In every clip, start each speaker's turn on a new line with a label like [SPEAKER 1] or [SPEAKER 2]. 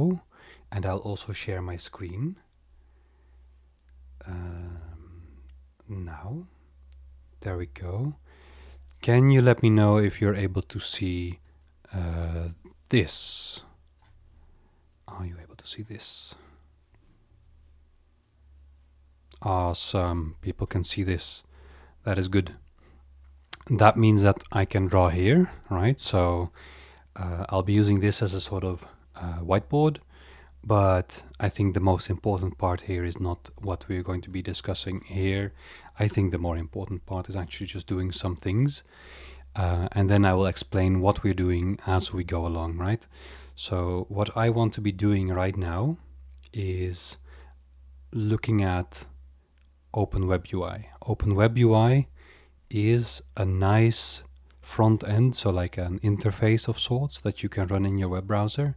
[SPEAKER 1] now, and I'll also share my screen. Now, there we go. Can you let me know if you're able to see this? Are you able to see this? Awesome, people can see this. That is good. That means that I can draw here, right? So I'll be using this as a sort of whiteboard, but I think the most important part here is not what we're going to be discussing here. I think the more important part is actually just doing some things, and then I will explain what we're doing as we go along, right? So what I want to be doing right now is looking at OpenWebUI. OpenWebUI is a nice front end, so like an interface of sorts that you can run in your web browser.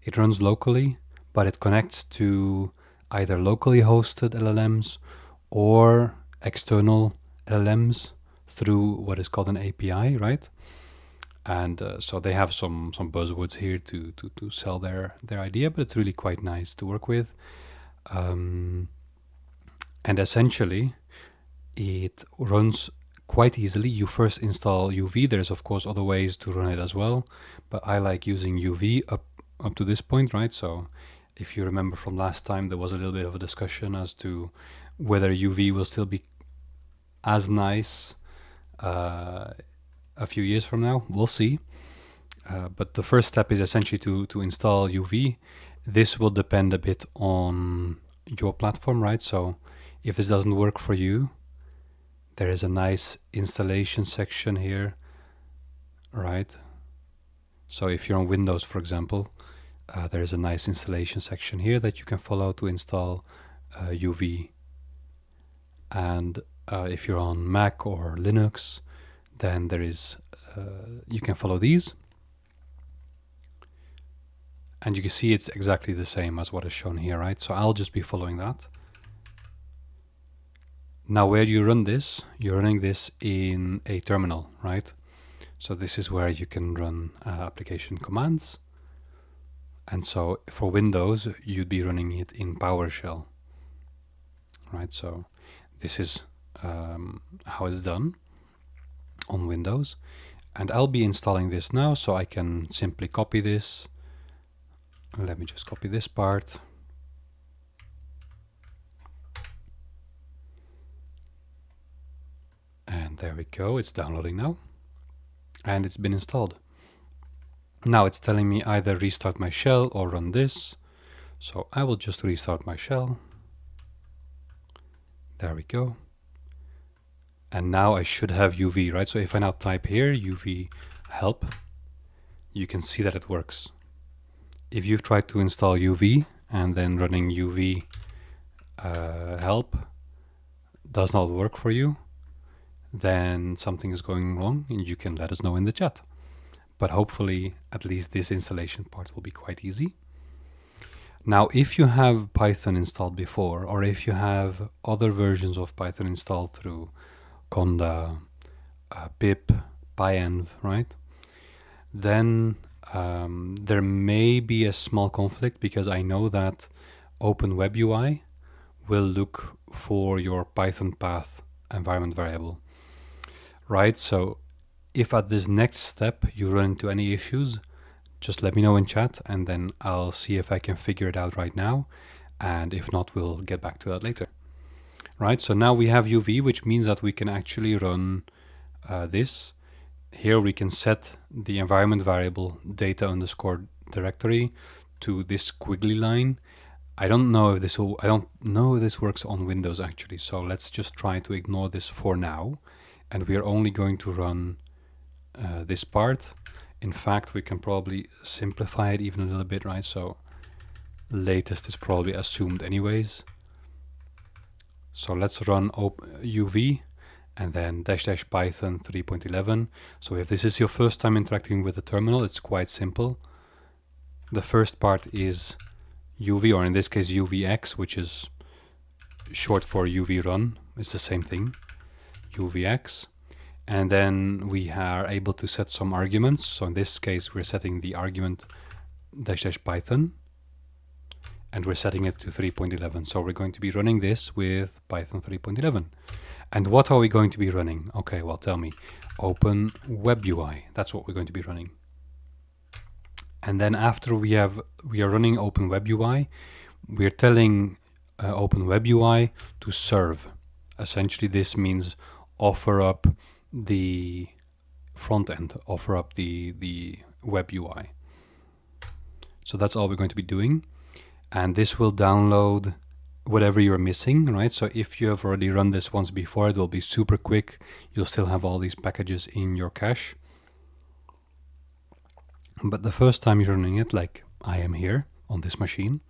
[SPEAKER 1] It runs locally, but it connects to either locally hosted LLMs or external LLMs through what is called an API, right? And so they have some buzzwords here to sell their idea, but it's really quite nice to work with. And essentially, it runs quite easily. You first install UV. There's of course other ways to run it as well, but I like using UV up to this point, right? So if you remember from last time, there was a little bit of a discussion as to whether UV will still be as nice a few years from now. We'll see. But the first step is essentially to install UV. This will depend a bit on your platform, right? So if this doesn't work for you, there is a nice installation section here, right? So if you're on Windows, for example, there is a nice installation section here that you can follow to install UV. And if you're on Mac or Linux, then there is, you can follow these. And you can see it's exactly the same as what is shown here, right? So I'll just be following that. Now, where do you run this? You're running this in a terminal, right? So this is where you can run application commands. And so for Windows, you'd be running it in PowerShell, right? So this is how it's done on Windows. And I'll be installing this now, so I can simply copy this. Let me just copy this part. And there we go, it's downloading now. And it's been installed. Now it's telling me either restart my shell or run this. So I will just restart my shell. There we go. And now I should have UV, right? So if I now type here, UV help, you can see that it works. If you've tried to install UV and then running UV help does not work for you, then something is going wrong and you can let us know in the chat. But hopefully at least this installation part will be quite easy. Now, if you have Python installed before, or if you have other versions of Python installed through Conda, pip, pyenv, right? Then there may be a small conflict, because I know that OpenWebUI will look for your Python path environment variable, right? So if at this next step you run into any issues, just let me know in chat, and then I'll see if I can figure it out right now. And if not, we'll get back to that later. Right, so now we have UV, which means that we can actually run this. Here we can set the environment variable data underscore directory to this squiggly line. I don't know if this works on Windows actually, so let's just try to ignore this for now. And we are only going to run this part. In fact, we can probably simplify it even a little bit, right? So latest is probably assumed anyways. So let's run UV and then -- Python 3.11. So if this is your first time interacting with the terminal, it's quite simple. The first part is UV, or in this case UVX, which is short for UV run. It's the same thing, UVX. And then we are able to set some arguments. So in this case, we're setting the argument -- Python. and we're setting it to 3.11. So we're going to be running this with Python 3.11. And what are we going to be running? Okay, well, tell me. Open Web UI. That's what we're going to be running. And then after we are running Open Web UI, we're telling Open Web UI to serve. Essentially, this means offer up the front end, offer up the web UI. So that's all we're going to be doing. And this will download whatever you're missing, right? So if you have already run this once before, it will be super quick. You'll still have all these packages in your cache. But the first time you're running it, like I am here on this machine,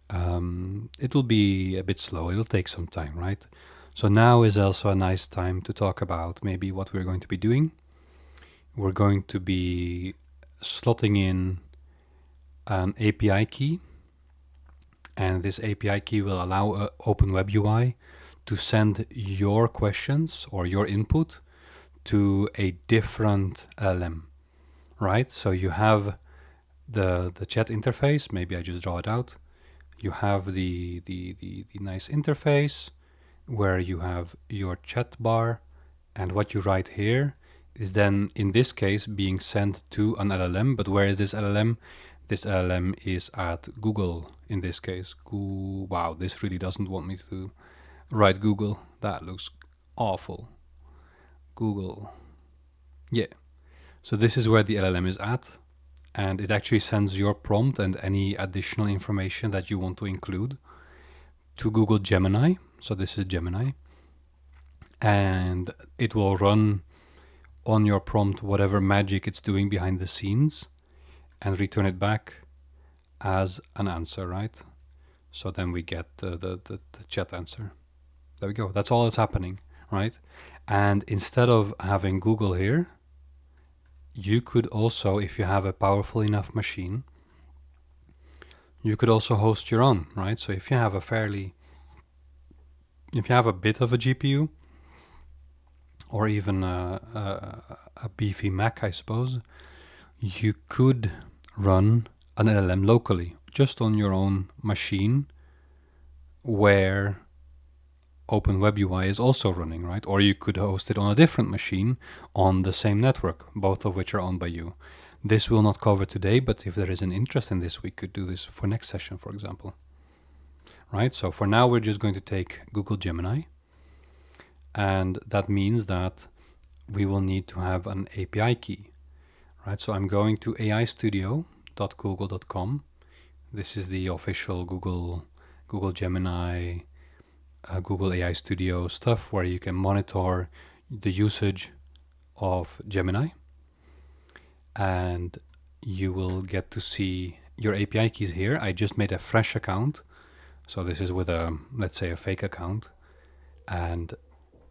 [SPEAKER 1] it will be a bit slow. It'll take some time, right? So now is also a nice time to talk about maybe what we're going to be doing. We're going to be slotting in an API key, and this API key will allow Open Web UI to send your questions or your input to a different LLM, right? So you have the chat interface. Maybe I just draw it out. You have the nice interface where you have your chat bar, and what you write here is then, in this case, being sent to an LLM. But where is this LLM? This LLM is at Google in this case. Wow, this really doesn't want me to write Google. That looks awful. Google. Yeah. So this is where the LLM is at, and it actually sends your prompt and any additional information that you want to include to Google Gemini. So this is Gemini, and it will run on your prompt whatever magic it's doing behind the scenes and return it back as an answer, right? So then we get the chat answer. There we go. That's all that's happening, right? And instead of having Google here, you could also, if you have a powerful enough machine, you could also host your own, right? So if you have a bit of a GPU, or even a beefy Mac, I suppose, you could run an LLM locally, just on your own machine, where Open Web UI is also running, right? Or you could host it on a different machine on the same network, both of which are owned by you. This will not cover today, but if there is an interest in this, we could do this for next session, for example. Right? So for now, we're just going to take Google Gemini, and that means that we will need to have an API key, right? So I'm going to aistudio.google.com. This is the official Google Gemini, Google AI Studio stuff where you can monitor the usage of Gemini, and you will get to see your API keys here. I just made a fresh account, so this is with a, let's say, a fake account, and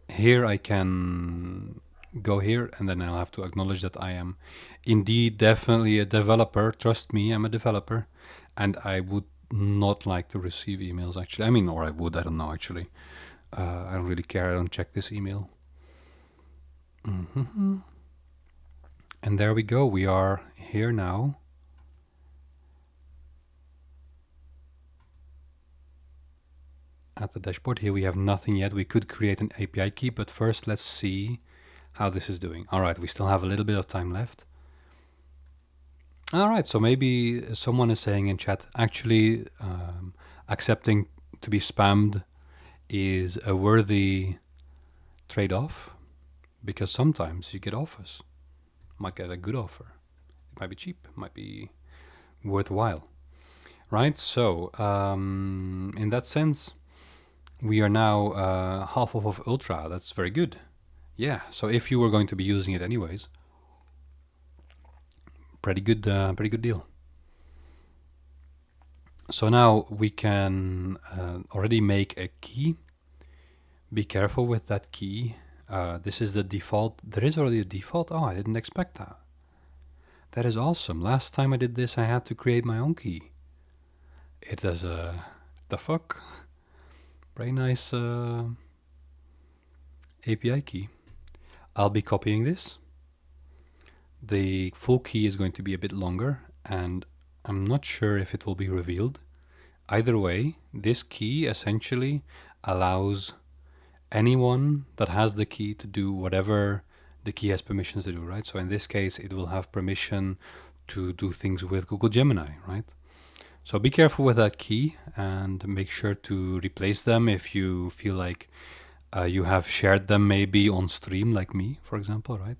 [SPEAKER 1] here I can go here, and then I'll have to acknowledge that I am indeed definitely a developer. Trust me, I'm a developer, and I would not like to receive emails, actually. I mean, or I would, I don't know, actually. I don't really care. I don't check this email. And there we go. We are here now. At the dashboard here, we have nothing yet. We could create an API key, but first let's see how this is doing. All right, we still have a little bit of time left. All right, so maybe someone is saying in chat, actually accepting to be spammed is a worthy trade-off, because sometimes you get offers. Might get a good offer. It might be cheap, it might be worthwhile, right? So in that sense, we are now half off of Ultra. That's very good. Yeah, so if you were going to be using it anyways, pretty good deal. So now we can already make a key. Be careful with that key. This is the default. There is already a default. Oh, I didn't expect that. That is awesome. Last time I did this, I had to create my own key. It does the fuck? Very nice API key. I'll be copying this. The full key is going to be a bit longer, and I'm not sure if it will be revealed. Either way, this key essentially allows anyone that has the key to do whatever the key has permissions to do, right? So in this case, it will have permission to do things with Google Gemini, right? So be careful with that key and make sure to replace them if you feel like you have shared them maybe on stream, like me, for example, right?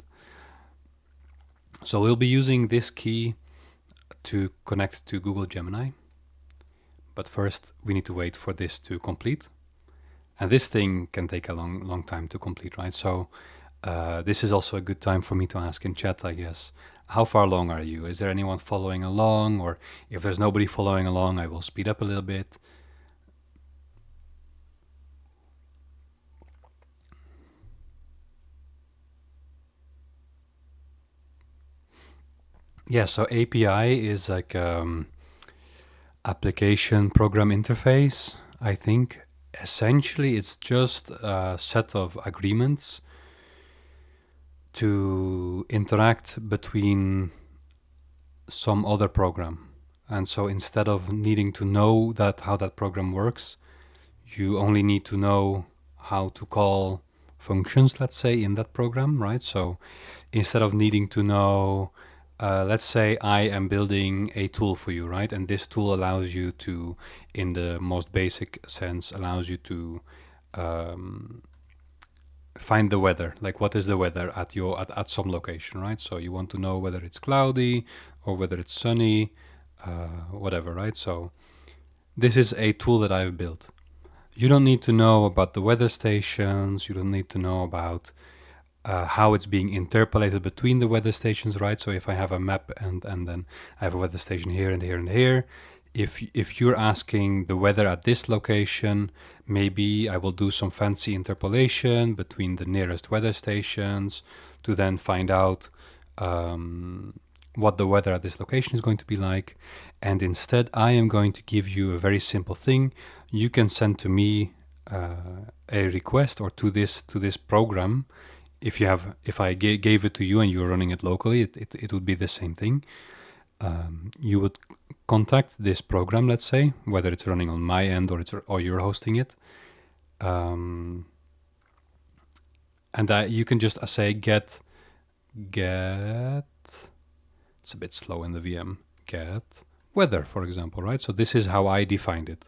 [SPEAKER 1] So we'll be using this key to connect to Google Gemini. But first, we need to wait for this to complete. And this thing can take a long time to complete, right? So this is also a good time for me to ask in chat, I guess. How far along are you? Is there anyone following along? Or if there's nobody following along, I will speed up a little bit. Yeah, so API is like application program interface, I think. Essentially, it's just a set of agreements to interact between some other program. And so instead of needing to know that how that program works, you only need to know how to call functions, let's say, in that program, right? So instead of needing to know, let's say I am building a tool for you, right? And this tool allows you to, in the most basic sense, allows you to find the weather, like what is the weather at your at some location, right? So you want to know whether it's cloudy or whether it's sunny, whatever, right? So this is a tool that I've built. You don't need to know about the weather stations. You don't need to know about how it's being interpolated between the weather stations, right? So if I have a map and then I have a weather station here and here and here, if you're asking the weather at this location, maybe I will do some fancy interpolation between the nearest weather stations to then find out what the weather at this location is going to be like. And instead, I am going to give you a very simple thing. You can send to me a request or to this program. If I gave it to you and you're running it locally, it would be the same thing. You would contact this program, let's say, whether it's running on my end or you're hosting it, and you can just say get. It's a bit slow in the VM. Get weather, for example, right? So this is how I defined it.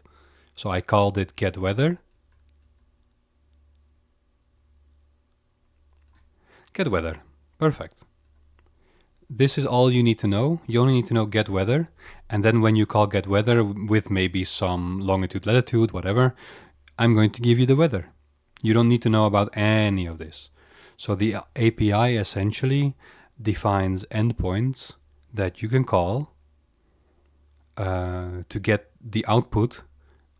[SPEAKER 1] So I called it get weather. Get weather. Perfect. This is all you need to know. You only need to know get weather. And then when you call get weather with maybe some longitude, latitude, whatever, I'm going to give you the weather. You don't need to know about any of this. So the API essentially defines endpoints that you can call to get the output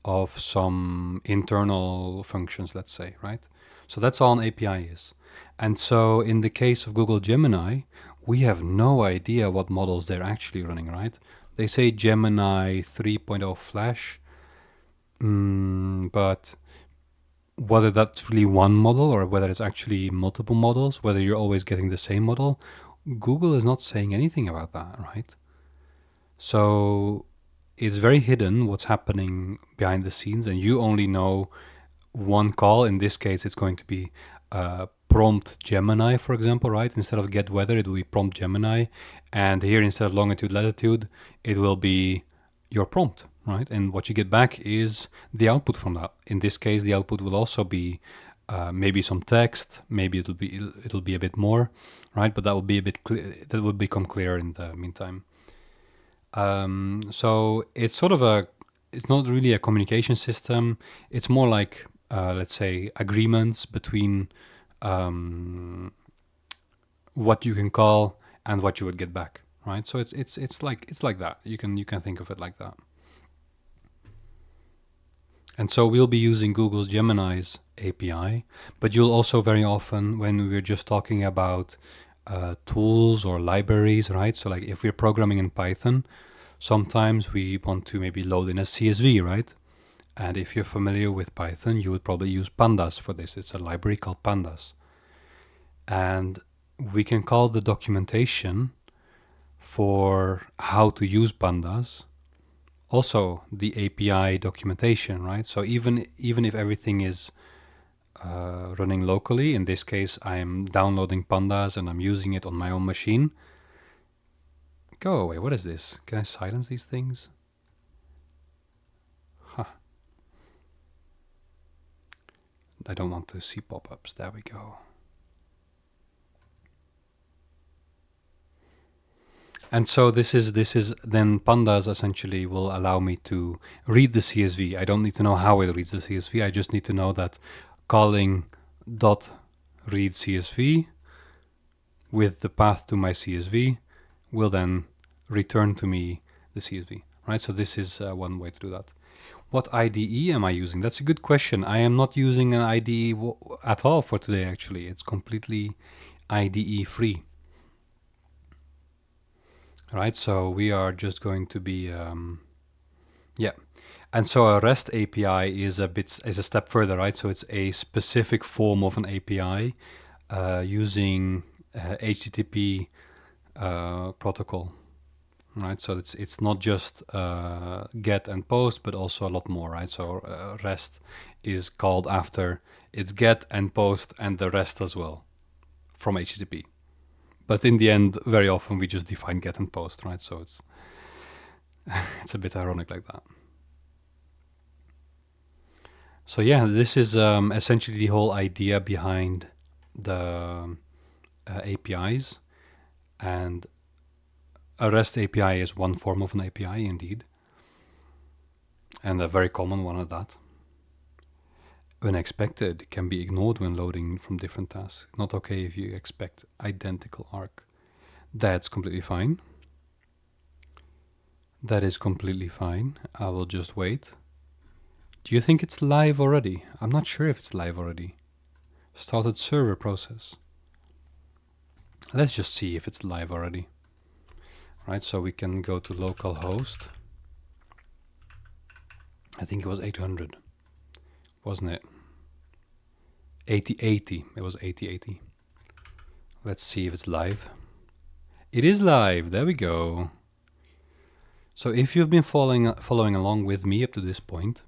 [SPEAKER 1] of some internal functions, let's say, right? So that's all an API is. And so in the case of Google Gemini, we have no idea what models they're actually running, right? They say Gemini 3.0 Flash, but whether that's really one model or whether it's actually multiple models, whether you're always getting the same model, Google is not saying anything about that, right? So it's very hidden what's happening behind the scenes, and you only know one call. In this case, it's going to be prompt Gemini, for example, right? Instead of get weather, it will be prompt Gemini. And here, instead of longitude, latitude, it will be your prompt, right? And what you get back is the output from that. In this case, the output will also be maybe some text, maybe it'll be a bit more, right? But that will be a bit that will become clearer in the meantime. So it's sort of it's not really a communication system. It's more like, let's say, agreements between what you can call and what you would get back, right? So it's like that. You can think of it like that. And so we'll be using Google's Gemini's API, but you'll also very often, when we're just talking about tools or libraries, right? So like if we're programming in Python, sometimes we want to maybe load in a CSV, right? And if you're familiar with Python, you would probably use pandas for this. It's a library called pandas. And we can call the documentation for how to use pandas Also, the API documentation, right? So even if everything is running locally, in this case, I'm downloading Pandas and I'm using it on my own machine. Go away. What is this? Can I silence these things? Huh. I don't want to see pop-ups. There we go. And so this is then Pandas essentially will allow me to read the CSV. I don't need to know how it reads the CSV. I just need to know that calling dot read CSV with the path to my CSV will then return to me the CSV, right? So this is one way to do that. What IDE am I using? That's a good question. I am not using an IDE at all for today, actually. It's completely IDE free. Right, so we are just going to be, yeah. And so a REST API is a step further, right? So it's a specific form of an API using HTTP protocol, right? So it's not just GET and POST, but also a lot more, right? So REST is called after it's GET and POST and the rest as well from HTTP. But in the end, very often we just define GET and POST, right? So it's it's a bit ironic like that. So yeah, this is essentially the whole idea behind the APIs, and a REST API is one form of an API indeed, and a very common one at that. When expected, it can be ignored when loading from different tasks. Not okay if you expect identical arc. That's completely fine. That is completely fine. I will just wait. Do you think it's live already? I'm not sure if it's live already. Started server process. Let's just see if it's live already. Right, so we can go to localhost. I think it was 800, wasn't it? 8080. It was 8080. Let's see if it's live. It is live. There we go. So if you've been following along with me up to this point,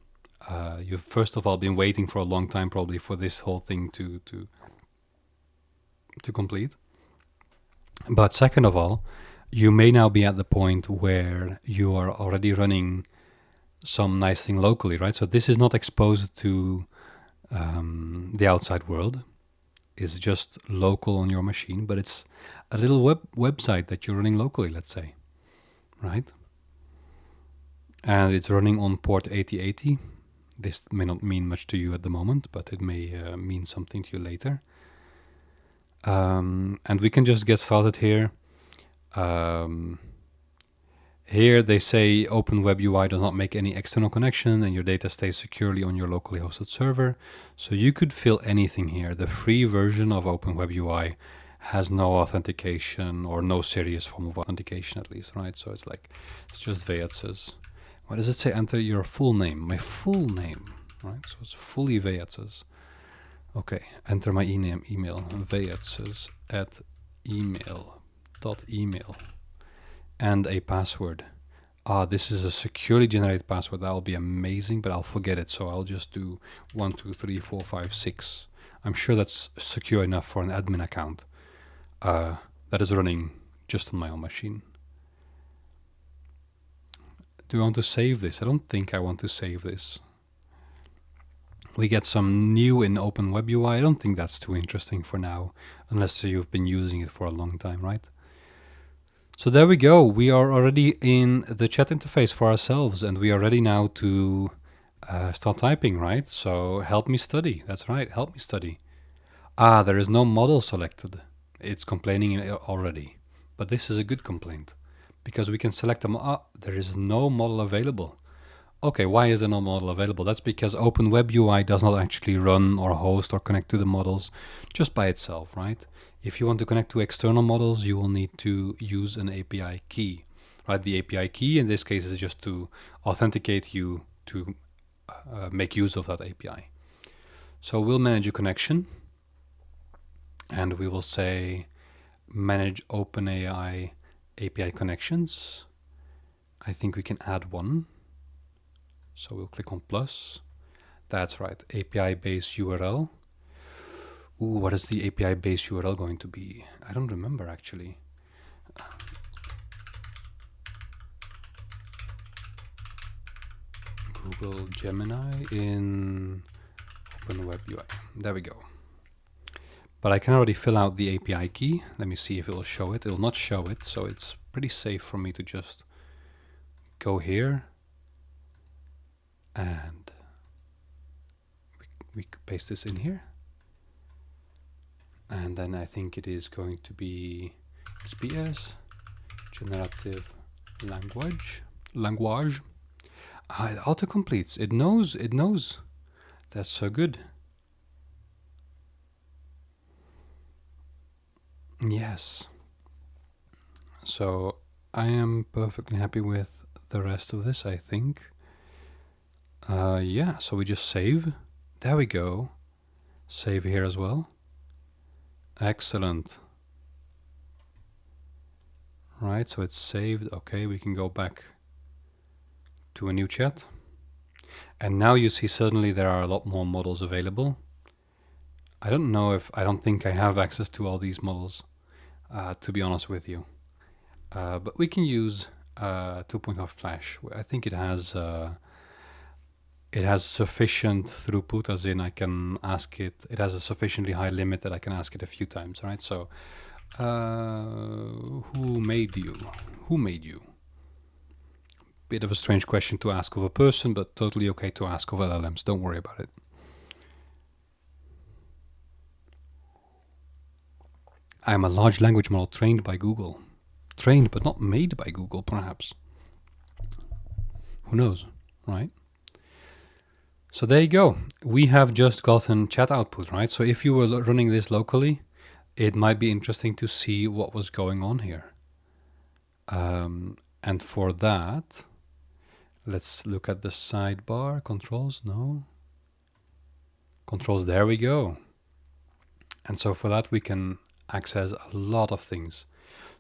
[SPEAKER 1] you've first of all been waiting for a long time probably for this whole thing to complete. But second of all, you may now be at the point where you are already running some nice thing locally, right? So this is not exposed to the outside world. It's just local on your machine, but it's a little website that you're running locally, let's say, right? And it's running on port 8080. This may not mean much to you at the moment, but it may mean something to you later. And we can just get started here. Here they say Open Web UI does not make any external connection and your data stays securely on your locally hosted server. So you could fill anything here. The free version of Open Web UI has no authentication or no serious form of authentication at least, right? So it's like, it's just Veats's. What does it say? Enter your full name. My full name, right? So it's fully Veats's. Okay, enter my email, Veats's at email.email. And a password. This is a securely generated password. That'll be amazing, but I'll forget it. So I'll just do 1, 2, 3, 4, 5, 6. I'm sure that's secure enough for an admin account that is running just on my own machine. Do I want to save this? I don't think I want to save this. We get some new in Open Web UI. I don't think that's too interesting for now, unless you've been using it for a long time, right? So there we go. We are already in the chat interface for ourselves, and we are ready now to start typing, right? So help me study. That's right, help me study. There is no model selected. It's complaining already. But this is a good complaint, because we can select them. There is no model available. Okay, why is there no model available? That's because Open Web UI does not actually run or host or connect to the models just by itself, right? If you want to connect to external models, you will need to use an API key, right? The API key in this case is just to authenticate you to make use of that API. So we'll manage a connection, and we will say manage OpenAI API connections. I think we can add one. So we'll click on plus. That's right, API-based URL. Ooh, what is the API-based URL going to be? I don't remember actually. Google Gemini in OpenWeb UI. There we go. But I can already fill out the API key. Let me see if it will show it. It will not show it, so it's pretty safe for me to just go here and we could paste this in here. And then I think it is going to be SPS, generative language. It autocompletes. It knows. That's so good. Yes. So I am perfectly happy with the rest of this, I think. Yeah, so we just save. There we go. Save here as well. Excellent. Right, so it's saved. Okay, we can go back to a new chat. And now you see suddenly there are a lot more models available. I don't think I have access to all these models, to be honest with you. But we can use 2.5 Flash. I think it has sufficient throughput, as in I can ask it. It has a sufficiently high limit that I can ask it a few times, right? So, who made you? Who made you? Bit of a strange question to ask of a person, but totally okay to ask of LLMs. Don't worry about it. I am a large language model trained by Google. Trained, but not made by Google, perhaps. Who knows, right? So there you go. We have just gotten chat output, right? So if you were running this locally, it might be interesting to see what was going on here. And for that, let's look at the sidebar. Controls, no. Controls, there we go. And so for that, we can access a lot of things.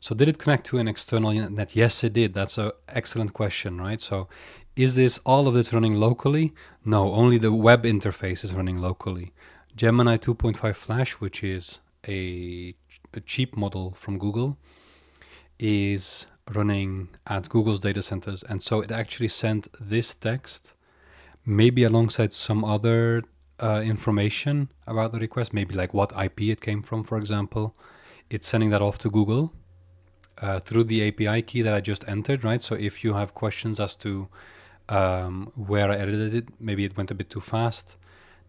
[SPEAKER 1] So did it connect to an external net? Yes, it did. That's an excellent question, right? So is this all of this running locally? No, only the web interface is running locally. Gemini 2.5 Flash, which is a cheap model from Google, is running at Google's data centers. And so it actually sent this text, maybe alongside some other information about the request, maybe like what IP it came from, for example. It's sending that off to Google through the API key that I just entered, right? So if you have questions as to where I edited it, maybe it went a bit too fast,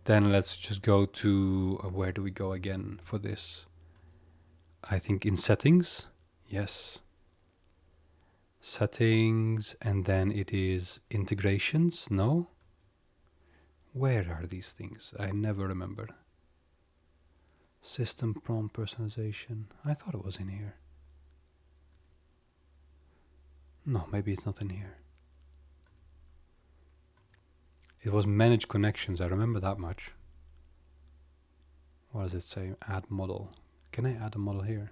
[SPEAKER 1] then let's just go to, where do we go again for this? I think in settings, yes. Settings, and then it is integrations, no? Where are these things? I never remember. System prompt personalization. I thought it was in here. No, maybe it's not in here. It was manage connections. I remember that much. What does it say? Add model. Can I add a model here?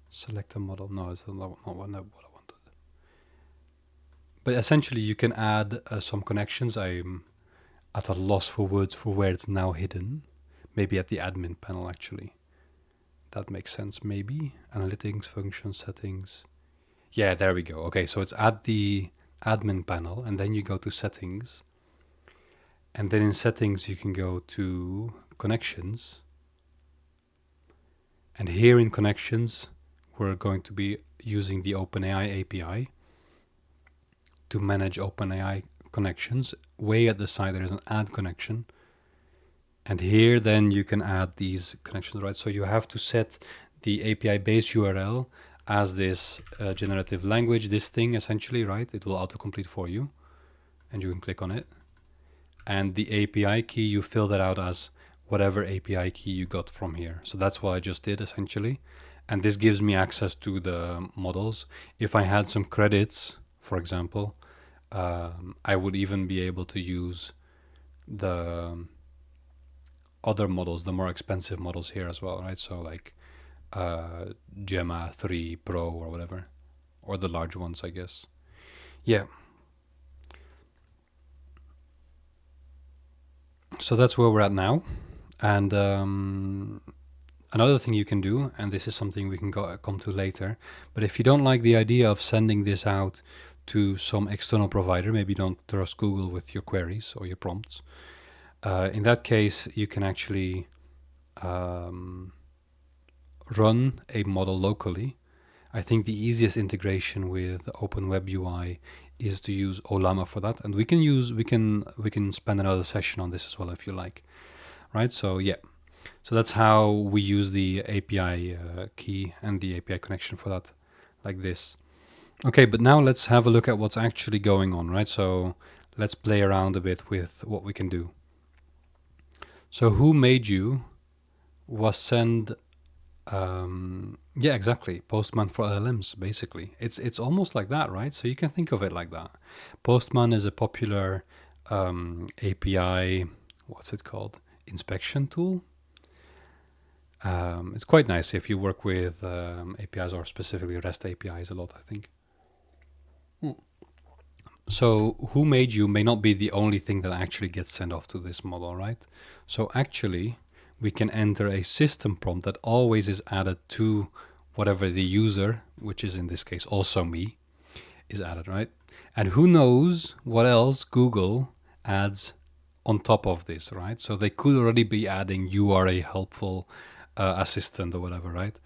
[SPEAKER 1] Select a model. No, it's not what I wanted. But essentially, you can add some connections. I'm at a loss for words for where it's now hidden. Maybe at the admin panel, actually. That makes sense, maybe. Analytics, function, settings. Yeah, there we go. Okay, so it's at the admin panel, and then you go to settings. And then in settings, you can go to connections. And here in connections, we're going to be using the OpenAI API to manage OpenAI connections. Way at the side, there is an add connection. And here, then you can add these connections, right? So you have to set the API-based URL as this generative language, this thing essentially, right? It will autocomplete for you, and you can click on it. And the API key, you fill that out as whatever API key you got from here. So that's what I just did essentially. And this gives me access to the models. If I had some credits, for example, I would even be able to use the other models, the more expensive models here as well, right? So like Gemma 3 Pro or whatever, or the large ones, I guess. Yeah. So that's where we're at now. And another thing you can do, and this is something we can come to later, but if you don't like the idea of sending this out to some external provider, maybe don't trust Google with your queries or your prompts, in that case, you can actually run a model locally. I think the easiest integration with Open Web UI is to use Olama for that, and we can spend another session on this as well if you like, right? So yeah, so that's how we use the API key and the API connection for that, like this. Okay, but now let's have a look at what's actually going on, right? So let's play around a bit with what we can do. So who made you was send yeah, exactly. Postman for LLMs, basically. It's almost like that, right? So you can think of it like that. Postman is a popular API, what's it called? Inspection tool. It's quite nice if you work with APIs or specifically REST APIs a lot, I think. So who made you may not be the only thing that actually gets sent off to this model, right? So actually, we can enter a system prompt that always is added to whatever the user, which is in this case also me, is added, right? And who knows what else Google adds on top of this, right? So they could already be adding you are a helpful assistant or whatever, right?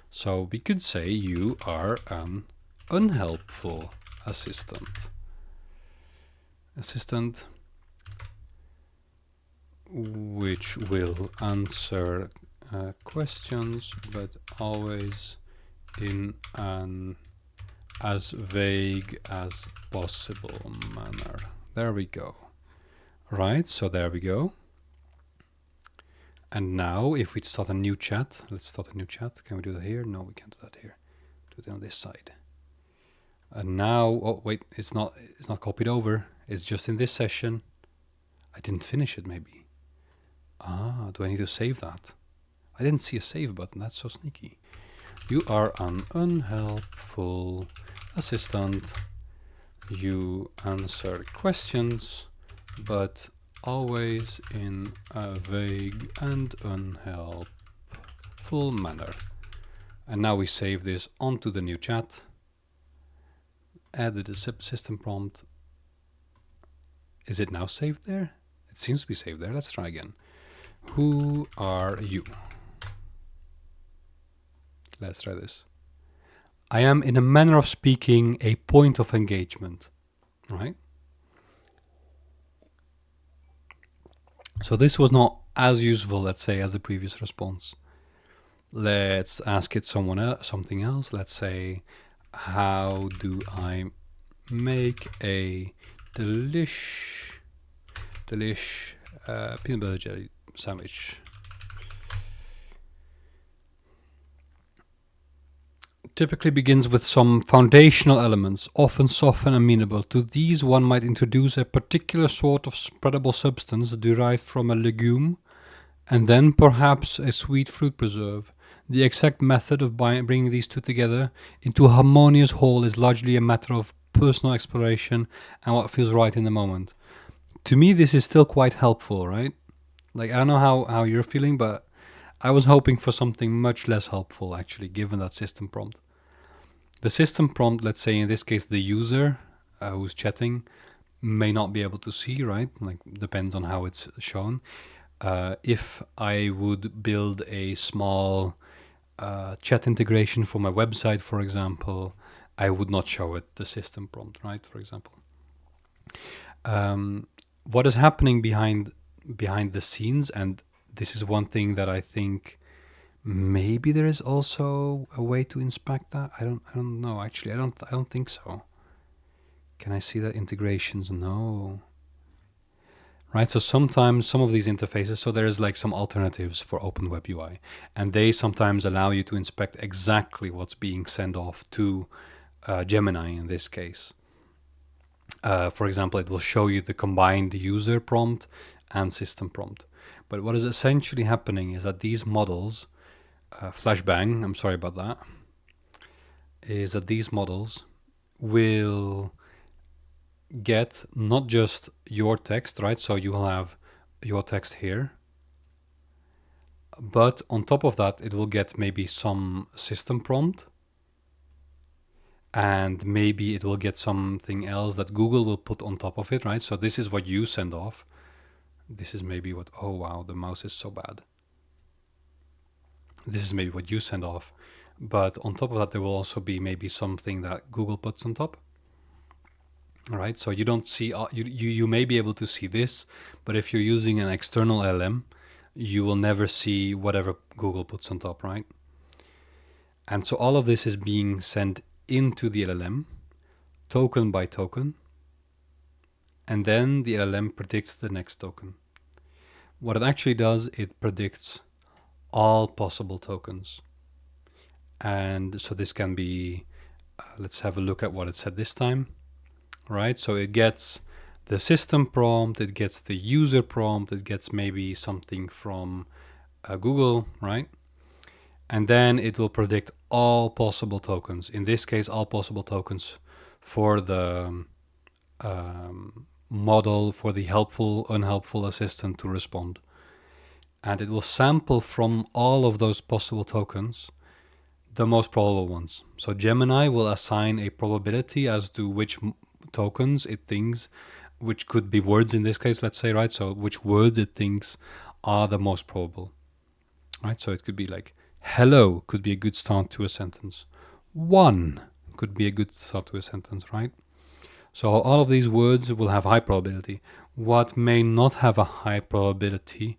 [SPEAKER 1] So we could say you are an unhelpful assistant. Assistant which will answer questions, but always in an as vague as possible manner. There we go. Right, so there we go. And now if we start a new chat, let's start a new chat. Can we do that here? No, we can't do that here. Do it on this side. And now, oh wait, it's not copied over. It's just in this session. I didn't finish it maybe. Ah, do I need to save that? I didn't see a save button. That's so sneaky. You are an unhelpful assistant. You answer questions, but always in a vague and unhelpful manner. And now we save this onto the new chat. Added a system prompt. Is it now saved there? It seems to be saved there. Let's try again. Who are you? Let's try this. I am, in a manner of speaking, a point of engagement, right? So this was not as useful, let's say, as the previous response. Let's ask it something else. Let's say, how do I make a delish peanut butter jelly sandwich? Typically begins with some foundational elements, often soft and amenable. To these, one might introduce a particular sort of spreadable substance derived from a legume, and then perhaps a sweet fruit preserve. The exact method of bringing these two together into a harmonious whole is largely a matter of personal exploration and what feels right in the moment. To me, this is still quite helpful, right? Like, I don't know how you're feeling, but I was hoping for something much less helpful, actually, given that system prompt. The system prompt, let's say in this case, the user who's chatting may not be able to see, right? Like, depends on how it's shown. If I would build a small chat integration for my website, for example, I would not show it the system prompt, right? For example. What is happening behind the scenes, and this is one thing that I think maybe there is also a way to inspect that. I don't know actually. I don't think so. Can I see that integrations? No. Right, so sometimes some of these interfaces, so there's like some alternatives for Open Web UI, and they sometimes allow you to inspect exactly what's being sent off to Gemini in this case. For example, it will show you the combined user prompt and system prompt. But what is essentially happening is that these models, flashbang, I'm sorry about that, is that these models will get not just your text, right? So you will have your text here. But on top of that, it will get maybe some system prompt, and maybe it will get something else that Google will put on top of it, right? So this is what you send off. This is maybe what, oh wow, the mouse is so bad. This is maybe what you send off. But on top of that, there will also be maybe something that Google puts on top. All right, so you don't see, you may be able to see this, but if you're using an external LLM, you will never see whatever Google puts on top, right? And so all of this is being sent into the LLM, token by token, and then the LLM predicts the next token. What it actually does, it predicts all possible tokens. And so this can be, let's have a look at what it said this time, right? So it gets the system prompt, it gets the user prompt, it gets maybe something from Google, right? And then it will predict all possible tokens. In this case, all possible tokens for the model, for the helpful, unhelpful assistant to respond. And it will sample from all of those possible tokens the most probable ones. So Gemini will assign a probability as to which tokens it thinks, which could be words in this case, let's say, right? So which words it thinks are the most probable, right? So it could be like, hello could be a good start to a sentence. One could be a good start to a sentence, right? So all of these words will have high probability. What may not have a high probability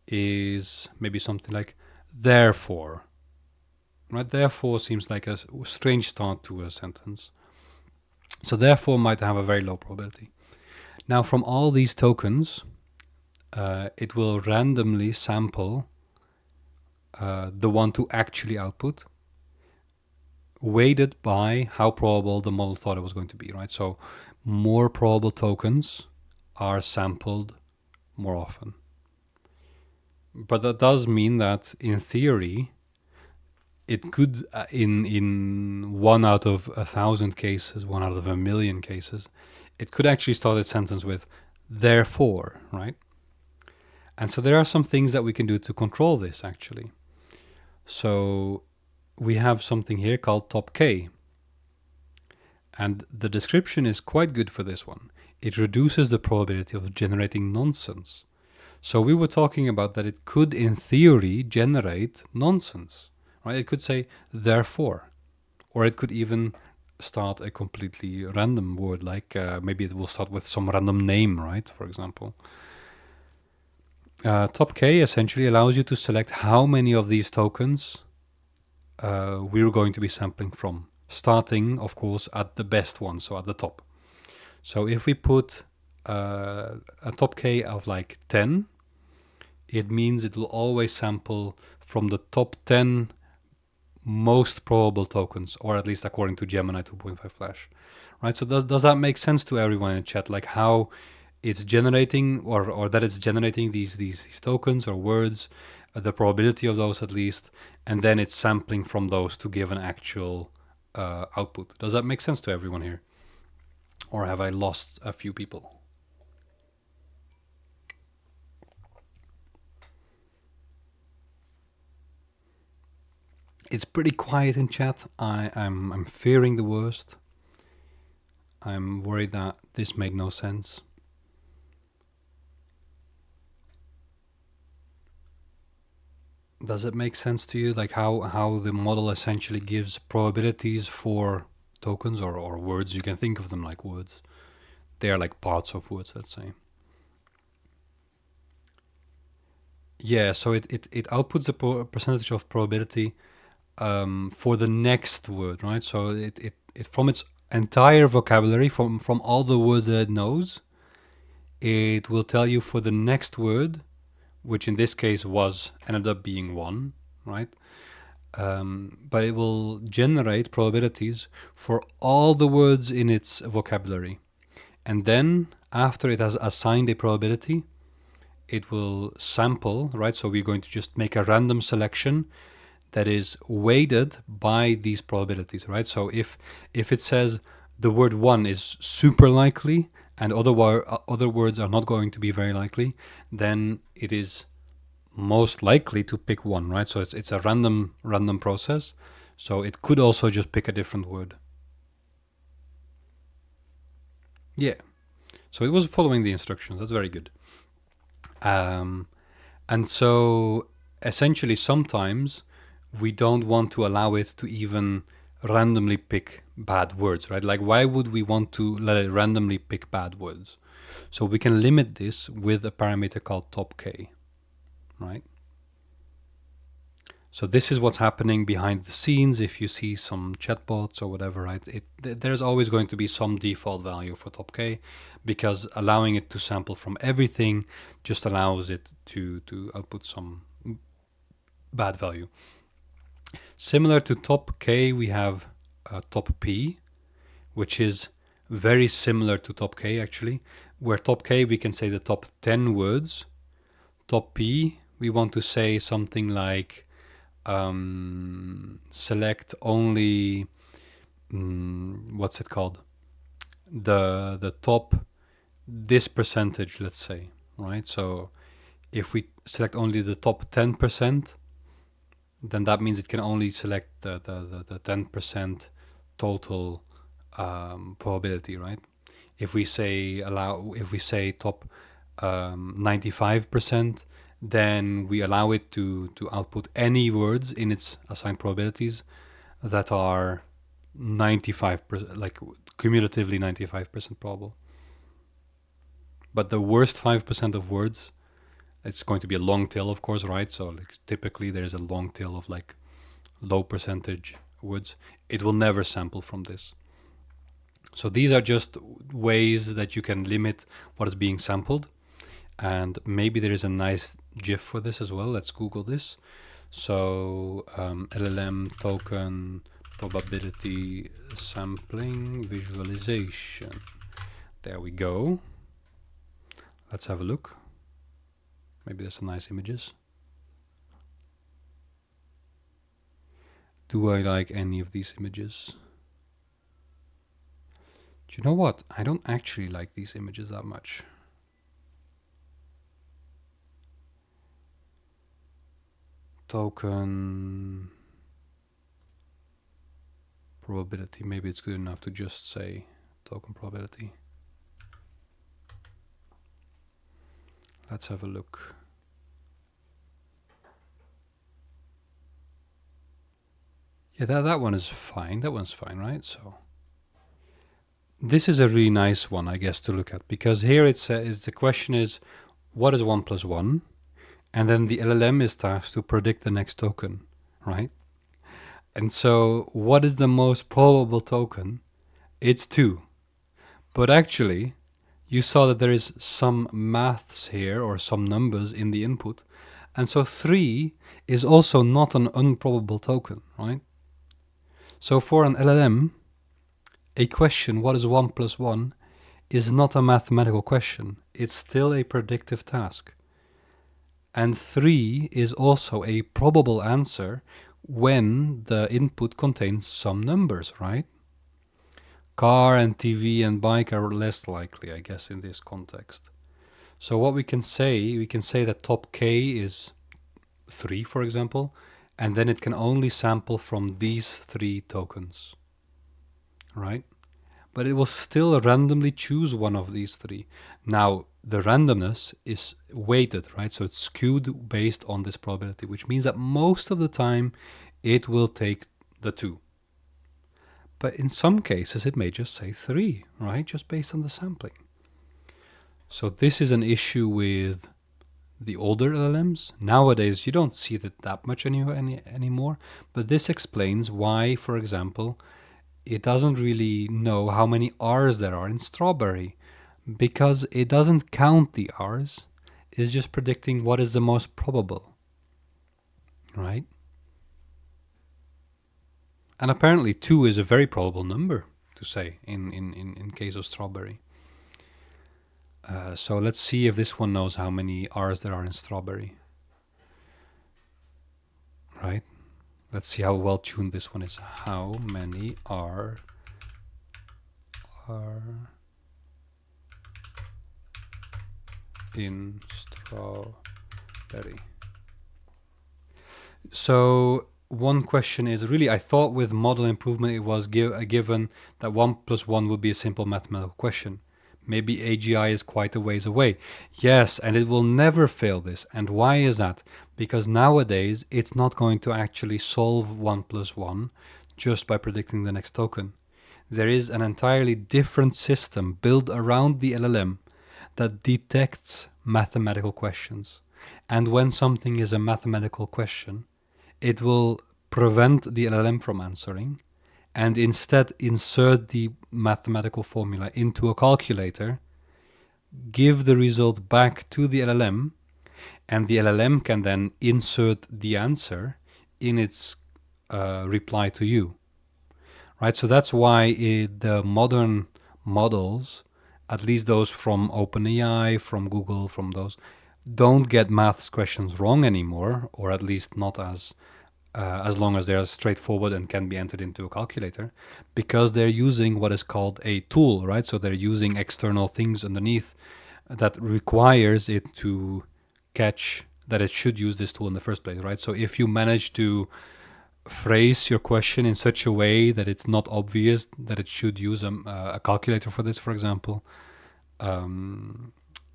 [SPEAKER 1] is maybe something like therefore, right? Therefore seems like a strange start to a sentence. So therefore might have a very low probability. Now from all these tokens, it will randomly sample the one to actually output, weighted by how probable the model thought it was going to be, right? So more probable tokens are sampled more often. But that does mean that in theory, it could, in 1 out of 1,000 cases, 1 out of 1,000,000 cases, it could actually start its sentence with therefore, right? And so there are some things that we can do to control this, actually. So we have something here called top K. And the description is quite good for this one. It reduces the probability of generating nonsense. So we were talking about that it could, in theory, generate nonsense, right? It could say therefore, or it could even start a completely random word, like maybe it will start with some random name, right? For example. Top K essentially allows you to select how many of these tokens we're going to be sampling from, starting, of course, at the best one, so at the top. So if we put a top K of like 10, it means it will always sample from the top 10 most probable tokens, or at least according to Gemini 2.5 Flash, right? So does that make sense to everyone in chat? Like how it's generating, or that it's generating these tokens or words, the probability of those at least, and then it's sampling from those to give an actual output. Does that make sense to everyone here? Or have I lost a few people? It's pretty quiet in chat. I'm fearing the worst. I'm worried that this made no sense. Does it make sense to you, like how the model essentially gives probabilities for tokens or words? You can think of them like words. They are like parts of words, let's say. Yeah, so it outputs a percentage of probability for the next word, right? So it from its entire vocabulary, from all the words that it knows, it will tell you for the next word, which in this case ended up being 1, right? But it will generate probabilities for all the words in its vocabulary. And then after it has assigned a probability, it will sample, right? So we're going to just make a random selection that is weighted by these probabilities, right? So if it says the word 1 is super likely and other words are not going to be very likely, then it is most likely to pick one, right? So it's a random process. So it could also just pick a different word. Yeah. So it was following the instructions. That's very good. And so essentially sometimes we don't want to allow it to even randomly pick bad words, right? Like why would we want to let it randomly pick bad words? So we can limit this with a parameter called top k, right? So this is what's happening behind the scenes. If you see some chatbots or whatever, right? There's always going to be some default value for top k, because allowing it to sample from everything just allows it to output some bad value. Similar to top k, we have top p, which is very similar to top k actually, where top k we can say the top 10 words. Top p we want to say something like select only what's it called, the top this percentage, let's say, right? So if we select only the top 10%, then that means it can only select the 10% total probability, right? If we say top 95%, then we allow it to output any words in its assigned probabilities that are 95%, like cumulatively 95% probable. But the worst 5% of words, it's going to be a long tail, of course, right? So like typically there's a long tail of like low percentage words. It will never sample from this. So these are just ways that you can limit what is being sampled. And maybe there is a nice GIF for this as well. Let's Google this. So LLM token probability sampling visualization. There we go. Let's have a look. Maybe there's some nice images. Do I like any of these images? Do you know what? I don't actually like these images that much. Token probability. Maybe it's good enough to just say token probability. Let's have a look. Yeah, that one is fine. That one's fine, right? So this is a really nice one, I guess, to look at, because here it says the question is, what is 1 plus 1? And then the LLM is tasked to predict the next token, right? And so what is the most probable token? It's 2. But actually, you saw that there is some maths here or some numbers in the input. And so 3 is also not an improbable token, right? So for an LLM, a question, what is 1 plus 1, is not a mathematical question. It's still a predictive task. And 3 is also a probable answer when the input contains some numbers, right? Car and TV and bike are less likely, I guess, in this context. So what we can say that top k is 3, for example, and then it can only sample from these 3 tokens, right? But it will still randomly choose one of these 3. Now, the randomness is weighted, right? So it's skewed based on this probability, which means that most of the time it will take the 2. But in some cases, it may just say 3, right? Just based on the sampling. So this is an issue with the older LLMs. Nowadays, you don't see that much anymore. But this explains why, for example, it doesn't really know how many R's there are in strawberry, because it doesn't count the R's. It's just predicting what is the most probable, right? And apparently 2 is a very probable number to say in case of strawberry. So let's see if this one knows how many R's there are in strawberry. Right? Let's see how well tuned this one is. How many are in strawberry. So one question is really, I thought with model improvement it was a given that 1 plus 1 would be a simple mathematical question. Maybe AGI is quite a ways away. Yes, and it will never fail this. And why is that? Because nowadays it's not going to actually solve 1 plus 1 just by predicting the next token. There is an entirely different system built around the LLM that detects mathematical questions. And when something is a mathematical question, it will prevent the LLM from answering and instead insert the mathematical formula into a calculator, give the result back to the LLM, and the LLM can then insert the answer in its reply to you. Right? So that's why the modern models, at least those from OpenAI, from Google, from those, don't get maths questions wrong anymore, or at least not as long as they're straightforward and can be entered into a calculator, because they're using what is called a tool, right? So they're using external things underneath that requires it to catch that it should use this tool in the first place, right? So if you manage to phrase your question in such a way that it's not obvious that it should use a calculator for this, for example,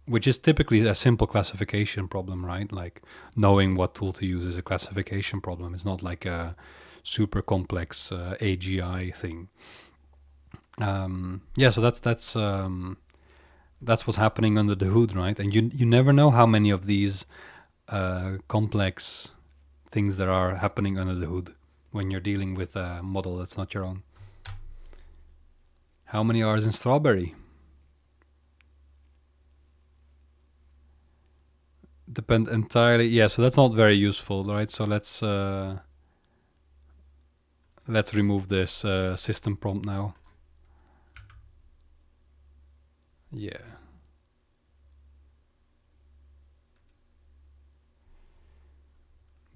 [SPEAKER 1] which is typically a simple classification problem, right? Like knowing what tool to use is a classification problem. It's not like a super complex AGI thing. Yeah, so that's what's happening under the hood, right? And you never know how many of these complex things there are happening under the hood when you're dealing with a model that's not your own. How many R's in strawberry? Depend entirely. Yeah, so that's not very useful, right? So let's remove this system prompt now. Yeah.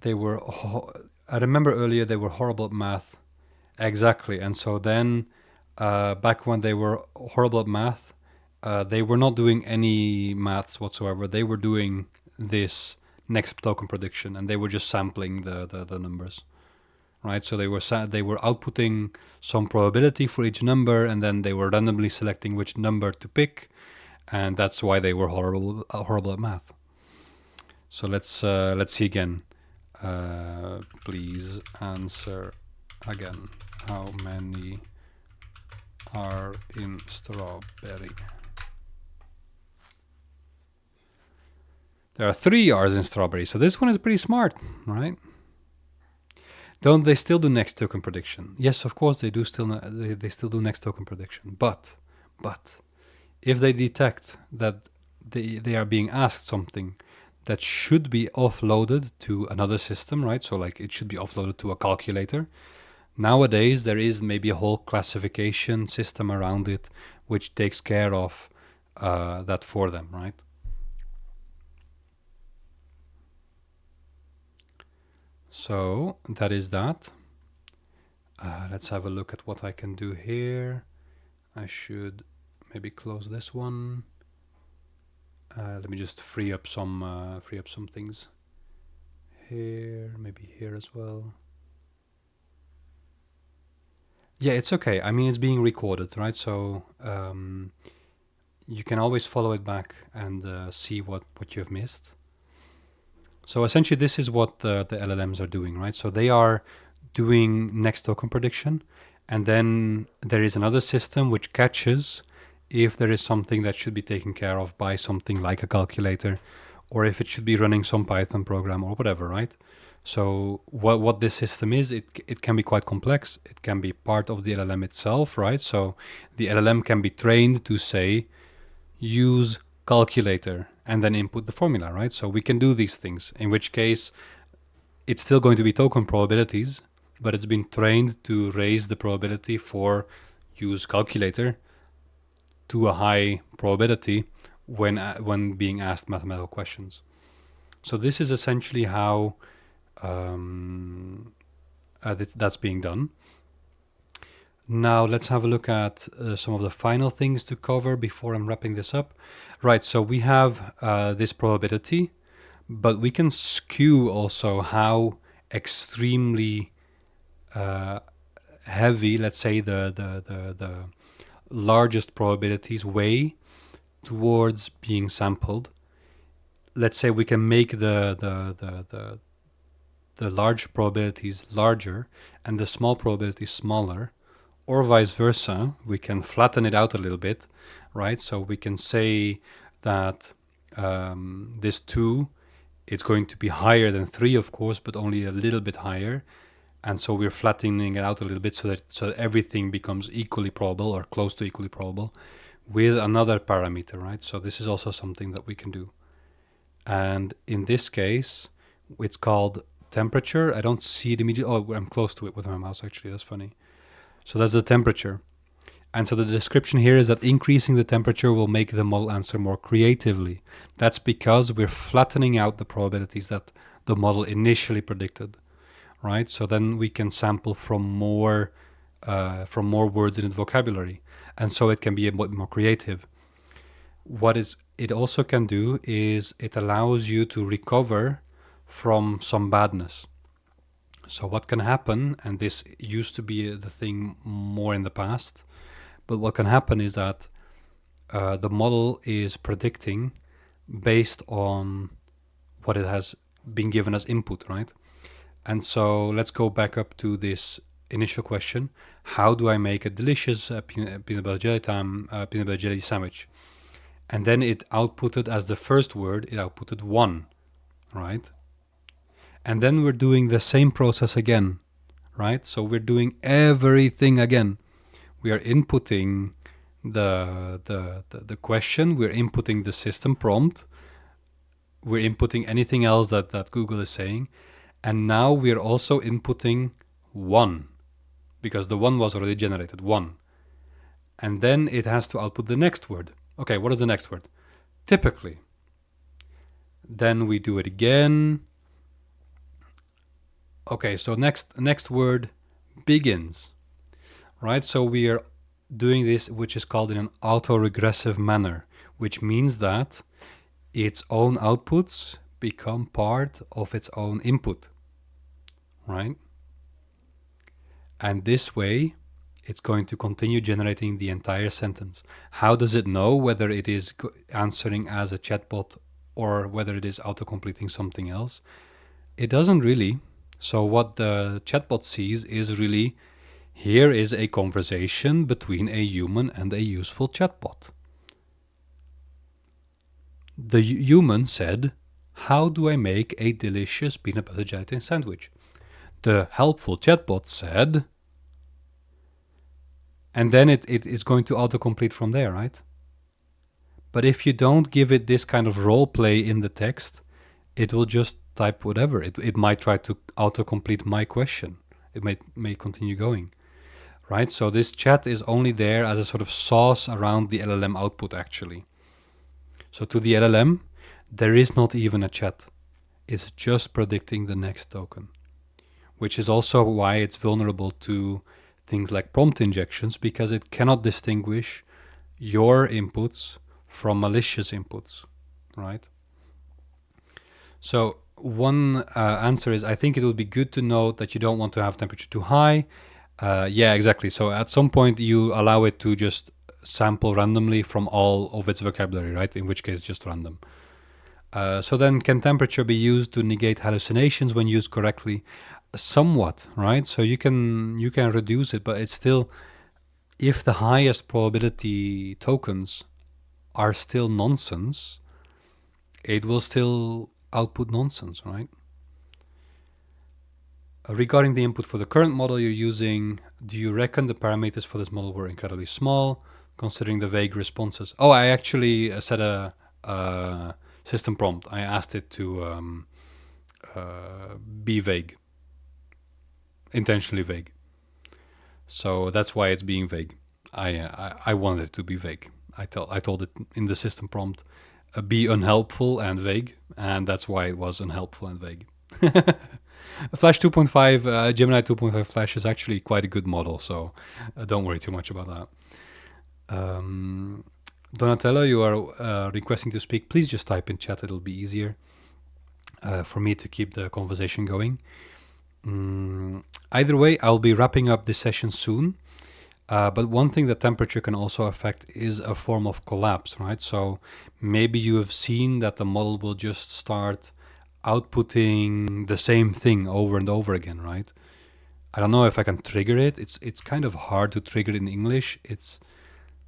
[SPEAKER 1] They were. I remember earlier they were horrible at math. Exactly, and so then back when they were horrible at math, they were not doing any maths whatsoever. They were doing this next token prediction, and they were just sampling the numbers, right? So they were outputting some probability for each number, and then they were randomly selecting which number to pick, and that's why they were horrible at math. So let's see again. Please answer again. How many are in strawberry? There are 3 R's in strawberry, so this one is pretty smart, right? Don't they still do next token prediction? Yes, of course they do. They still do next token prediction, but if they detect that they are being asked something that should be offloaded to another system, right? So like it should be offloaded to a calculator. Nowadays there is maybe a whole classification system around it which takes care of that for them, right? So that is that. Let's have a look at what I can do here. I should maybe close this one. Let me just free up some things here, maybe here as well. Yeah, it's okay. I mean, it's being recorded, right? So you can always follow it back and see what you have missed. So essentially, this is what the LLMs are doing, right? So they are doing next token prediction, and then there is another system which catches if there is something that should be taken care of by something like a calculator, or if it should be running some Python program or whatever, right? So what this system is, it can be quite complex. It can be part of the LLM itself, right? So the LLM can be trained to say, use calculator and then input the formula, right? So we can do these things, in which case it's still going to be token probabilities, but it's been trained to raise the probability for use calculator to a high probability when being asked mathematical questions. So this is essentially how that's being done. Now let's have a look at some of the final things to cover before I'm wrapping this up. Right, so we have this probability, but we can skew also how extremely heavy, let's say, the largest probabilities weigh towards being sampled. Let's say we can make the large probabilities larger and the small probabilities smaller, or vice versa. We can flatten it out a little bit, right? So we can say that this 2 is going to be higher than 3, of course, but only a little bit higher. And so we're flattening it out a little bit so that everything becomes equally probable or close to equally probable with another parameter, right? So this is also something that we can do. And in this case, it's called temperature. I don't see it immediately. Oh, I'm close to it with my mouse, actually. That's funny. So that's the temperature. And so the description here is that increasing the temperature will make the model answer more creatively. That's because we're flattening out the probabilities that the model initially predicted, right? So then we can sample from more words in its vocabulary, and so it can be a bit more creative. What it also can do is it allows you to recover from some badness. So what can happen, and this used to be the thing more in the past, but what can happen is that the model is predicting based on what it has been given as input, right? And so let's go back up to this initial question: how do I make a delicious peanut butter jelly sandwich? And then it outputted as the first word, it outputted 1, right? And then we're doing the same process again, right? So we're doing everything again. We are inputting the question, we're inputting the system prompt, we're inputting anything else that Google is saying, and now we're also inputting 1, because the 1 was already generated, 1. And then it has to output the next word. Okay, what is the next word? Typically. Then we do it again. Okay, so next word, begins. Right, so we are doing this, which is called in an autoregressive manner, which means that its own outputs become part of its own input, right? And this way, it's going to continue generating the entire sentence. How does it know whether it is answering as a chatbot or whether it is auto-completing something else? It doesn't really. So what the chatbot sees is really, here is a conversation between a human and a useful chatbot. The human said, how do I make a delicious peanut butter jelly sandwich? The helpful chatbot said, and then it is going to autocomplete from there, right? But if you don't give it this kind of role play in the text, it will just type whatever. It might try to autocomplete my question. It may continue going, right? So this chat is only there as a sort of sauce around the LLM output, actually. So to the LLM, there is not even a chat. It's just predicting the next token, which is also why it's vulnerable to things like prompt injections, because it cannot distinguish your inputs from malicious inputs, right? So one answer is, I think it would be good to note that you don't want to have temperature too high. Yeah, exactly. So at some point you allow it to just sample randomly from all of its vocabulary, right? In which case, just random. So then, can temperature be used to negate hallucinations when used correctly? Somewhat, right? So you can reduce it, but it's still, if the highest probability tokens are still nonsense, it will still output nonsense, right? Regarding the input for the current model you're using, do you reckon the parameters for this model were incredibly small, considering the vague responses? Oh, I actually set a system prompt. I asked it to be vague, intentionally vague. So that's why it's being vague. I wanted it to be vague. I told it in the system prompt, be unhelpful and vague, and that's why it was unhelpful and vague. Flash 2.5, Gemini 2.5 Flash is actually quite a good model, so don't worry too much about that. Donatello, you are requesting to speak. Please just type in chat, it'll be easier for me to keep the conversation going. Either way, I'll be wrapping up this session soon. But one thing that temperature can also affect is a form of collapse, right? So maybe you have seen that the model will just start outputting the same thing over and over again, right? I don't know if I can trigger it. It's kind of hard to trigger in English. It's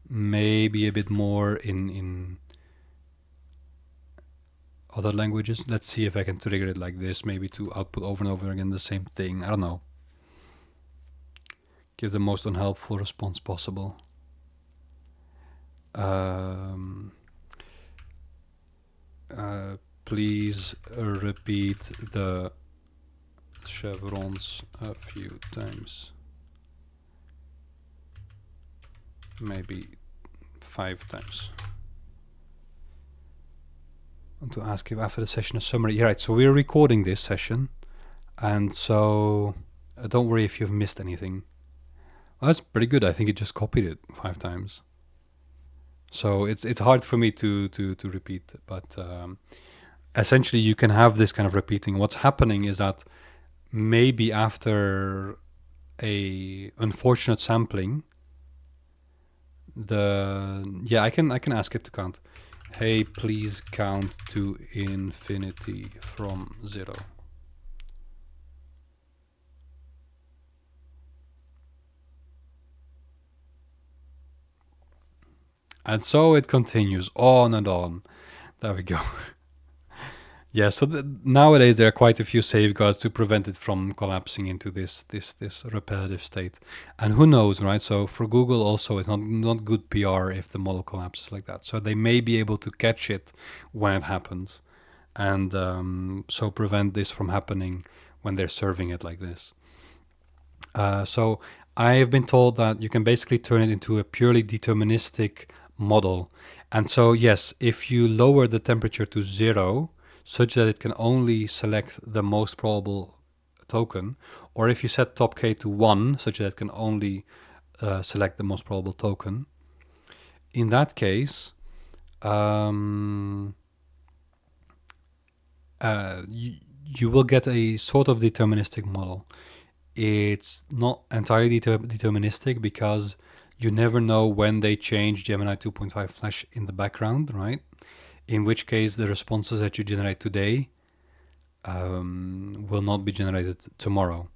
[SPEAKER 1] maybe a bit more in other languages. Let's see if I can trigger it like this, maybe to output over and over again the same thing. I don't know. Give the most unhelpful response possible. Please repeat the chevrons a few times. Maybe 5 times. I want to ask if after the session a summary. Yeah, right, so we're recording this session, and so don't worry if you've missed anything. Well, that's pretty good. I think it just copied it 5 times. So it's hard for me to repeat, but essentially you can have this kind of repeating. What's happening is that maybe after a unfortunate sampling, I can ask it to count. Hey, please count to infinity from 0. And so it continues on and on. There we go. Yeah, so nowadays there are quite a few safeguards to prevent it from collapsing into this repetitive state. And who knows, right? So for Google also, it's not good PR if the model collapses like that. So they may be able to catch it when it happens, and so prevent this from happening when they're serving it like this. So I have been told that you can basically turn it into a purely deterministic model. And so yes, if you lower the temperature to 0, such that it can only select the most probable token, or if you set top k to 1, such that it can only select the most probable token, in that case, you will get a sort of deterministic model. It's not entirely deterministic because you never know when they change Gemini 2.5 Flash in the background, right? In which case the responses that you generate today will not be generated tomorrow,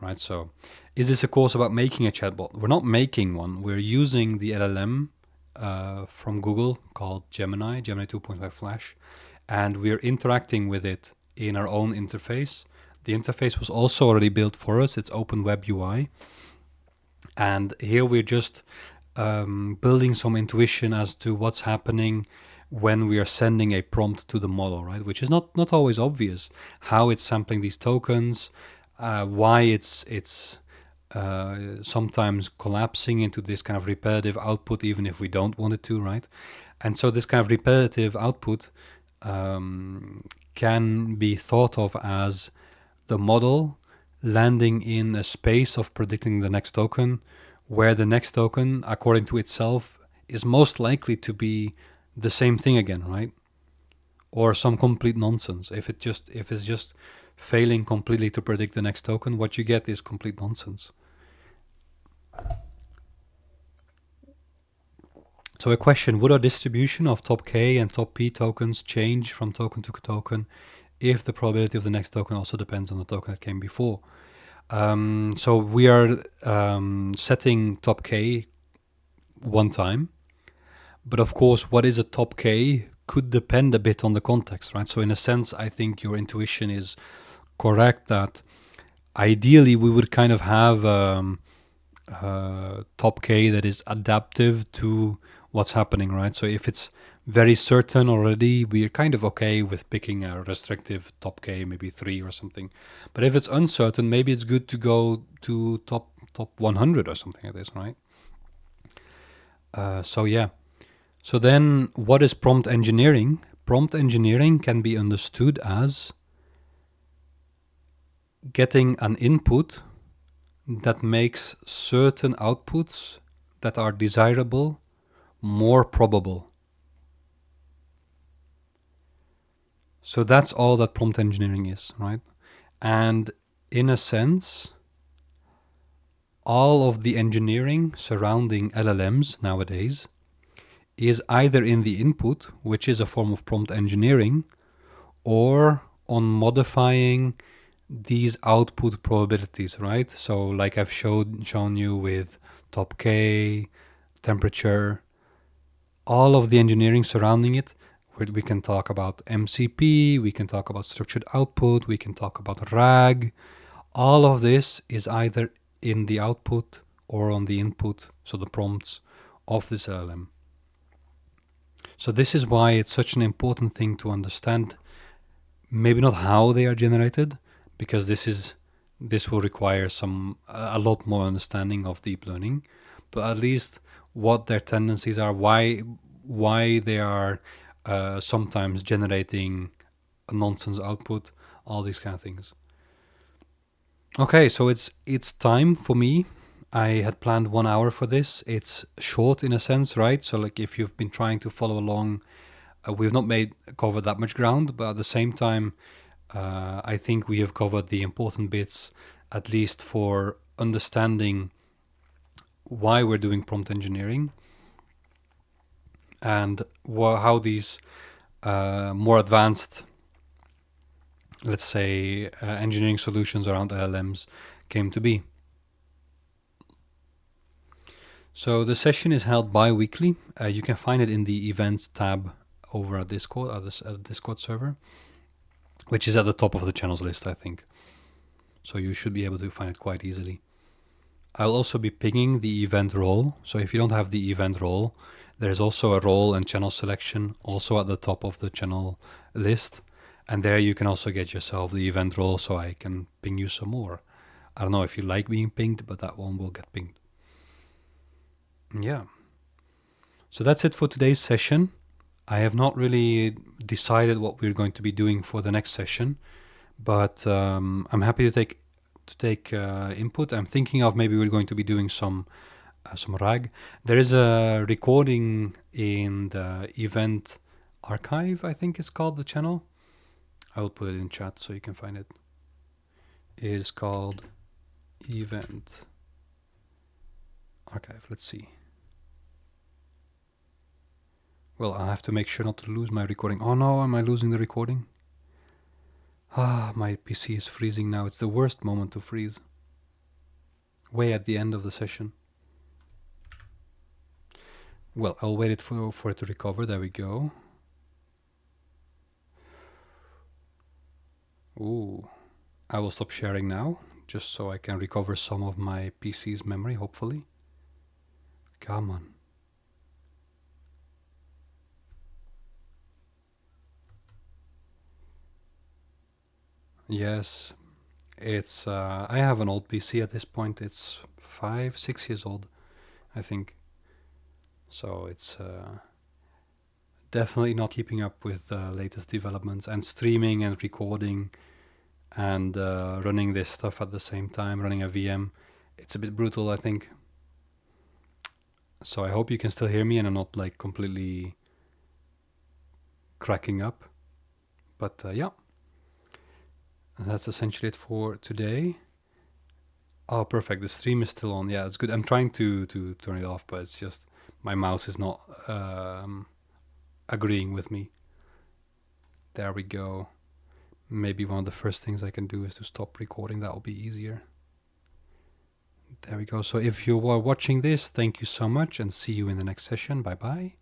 [SPEAKER 1] right? So is this a course about making a chatbot? We're not making one. We're using the LLM from Google called Gemini 2.5 Flash, and we're interacting with it in our own interface. The interface was also already built for us. It's Open Web UI. And here we're just building some intuition as to what's happening when we are sending a prompt to the model, right? Which is not always obvious. How it's sampling these tokens, why it's sometimes collapsing into this kind of repetitive output, even if we don't want it to, right? And so this kind of repetitive output can be thought of as the model landing in a space of predicting the next token, where the next token, according to itself, is most likely to be the same thing again, right? Or some complete nonsense. If it's just failing completely to predict the next token, what you get is complete nonsense. So a question, would our distribution of top K and top P tokens change from token to token if the probability of the next token also depends on the token that came before? So we are setting top K one time, but of course what is a top K could depend a bit on the context, right? So in a sense, I think your intuition is correct that ideally we would kind of have top K that is adaptive to what's happening, right? So if it's very certain already, we're kind of okay with picking a restrictive top K, maybe 3 or something. But if it's uncertain, maybe it's good to go to top 100 or something like this, right? So yeah. So then what is prompt engineering? Prompt engineering can be understood as getting an input that makes certain outputs that are desirable more probable. So that's all that prompt engineering is, right? And in a sense, all of the engineering surrounding LLMs nowadays is either in the input, which is a form of prompt engineering, or on modifying these output probabilities, right? So like I've shown you with top K, temperature, all of the engineering surrounding it, where we can talk about MCP, we can talk about structured output, we can talk about RAG. All of this is either in the output or on the input, so the prompts of this LLM. So this is why it's such an important thing to understand. Maybe not how they are generated, because this will require a lot more understanding of deep learning, but at least what their tendencies are, why they are sometimes generating a nonsense output, all these kind of things. Okay, so it's time for me. I had planned 1 hour for this. It's short in a sense, right? So like if you've been trying to follow along, we've not covered that much ground, but at the same time, I think we have covered the important bits, at least for understanding why we're doing prompt engineering and how these more advanced, let's say, engineering solutions around LLMs came to be. So the session is held bi-weekly. You can find it in the events tab over at Discord, at the Discord server, which is at the top of the channels list, I think. So you should be able to find it quite easily. I'll also be pinging the event role. So if you don't have the event role, there's also a role and channel selection also at the top of the channel list. And there you can also get yourself the event role so I can ping you some more. I don't know if you like being pinged, but that one will get pinged. Yeah. So that's it for today's session. I have not really decided what we're going to be doing for the next session, but I'm happy to take input. I'm thinking of maybe we're going to be doing some RAG. There is a recording in the event archive, I think it's called, the channel. I will put it in chat so you can find it. It is called event archive. Let's see. Well, I have to make sure not to lose my recording. Oh no, am I losing the recording? Ah, my PC is freezing now. It's the worst moment to freeze. Way at the end of the session. Well, I'll wait for it to recover. There we go. Ooh. I will stop sharing now, just so I can recover some of my PC's memory, hopefully. Come on. Yes, it's I have an old PC at this point. It's 5-6 years old, I think. So it's definitely not keeping up with the latest developments, and streaming and recording and running this stuff at the same time, running a VM. It's a bit brutal, I think. So I hope you can still hear me and I'm not like completely cracking up. But yeah. And that's essentially it for today. Oh, perfect. The stream is still on. Yeah, it's good. I'm trying to turn it off, but it's just my mouse is not agreeing with me. There we go. Maybe one of the first things I can do is to stop recording. That will be easier. There we go. So if you are watching this, thank you so much and see you in the next session. Bye bye.